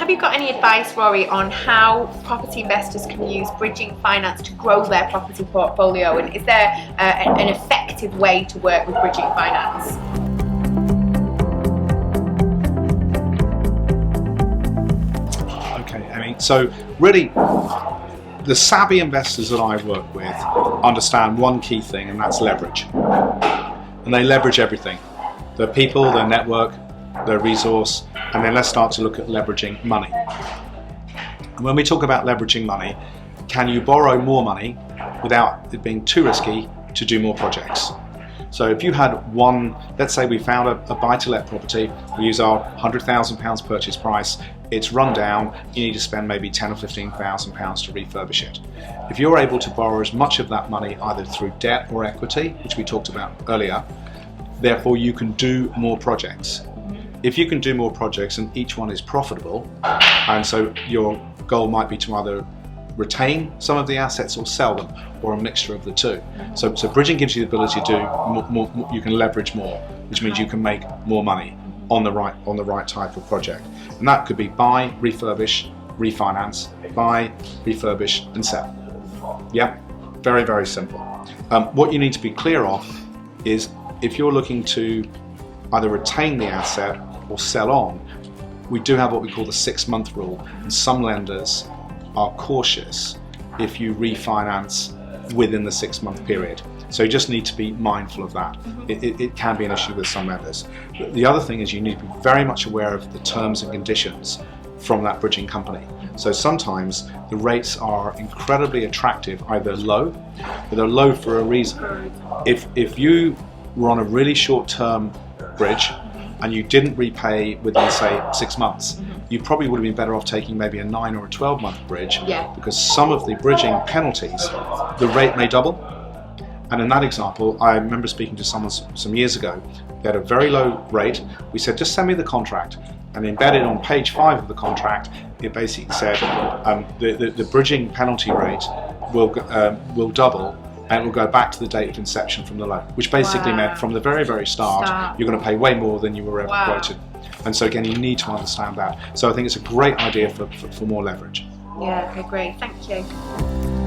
have you got any advice, Rory, on how property investors can use bridging finance to grow their property portfolio? And is there an effective way to work with bridging finance? Okay, Amy. So really, the savvy investors that I work with understand one key thing, and that's leverage. And they leverage everything: their people, their network, their resource, and then let's start to look at leveraging money. And when we talk about leveraging money, can you borrow more money without it being too risky to do more projects? So if you had one, let's say we found a buy-to-let property, we use our £100,000 purchase price, it's run down, you need to spend maybe £10,000 or £15,000 to refurbish it. If you're able to borrow as much of that money either through debt or equity, which we talked about earlier, therefore you can do more projects. If you can do more projects and each one is profitable, and so your goal might be to either retain some of the assets or sell them, or a mixture of the two. So bridging gives you the ability to do more, you can leverage more, which means you can make more money on the right type of project. And that could be buy, refurbish, refinance, buy, refurbish and sell. Yeah, very, very simple. What you need to be clear of is if you're looking to either retain the asset or sell on, we do have what we call the 6-month rule, and some lenders are cautious if you refinance within the 6-month period. So you just need to be mindful of that. It can be an issue with some lenders. The other thing is you need to be very much aware of the terms and conditions from that bridging company. So sometimes the rates are incredibly attractive, either low, but they're low for a reason. If you were on a really short-term bridge and you didn't repay within, say, 6 months, you probably would have been better off taking maybe a 9 or a 12-month bridge, because some of the bridging penalties, the rate may double. And in that example, I remember speaking to someone some years ago. They had a very low rate. We said, just send me the contract. And embedded on page 5 of the contract, it basically said the bridging penalty rate will double, and it will go back to the date of inception from the loan, which basically meant from the very, very start, you're going to pay way more than you were ever quoted. And so again, you need to understand that. So I think it's a great idea for more leverage. Yeah, okay, great, thank you.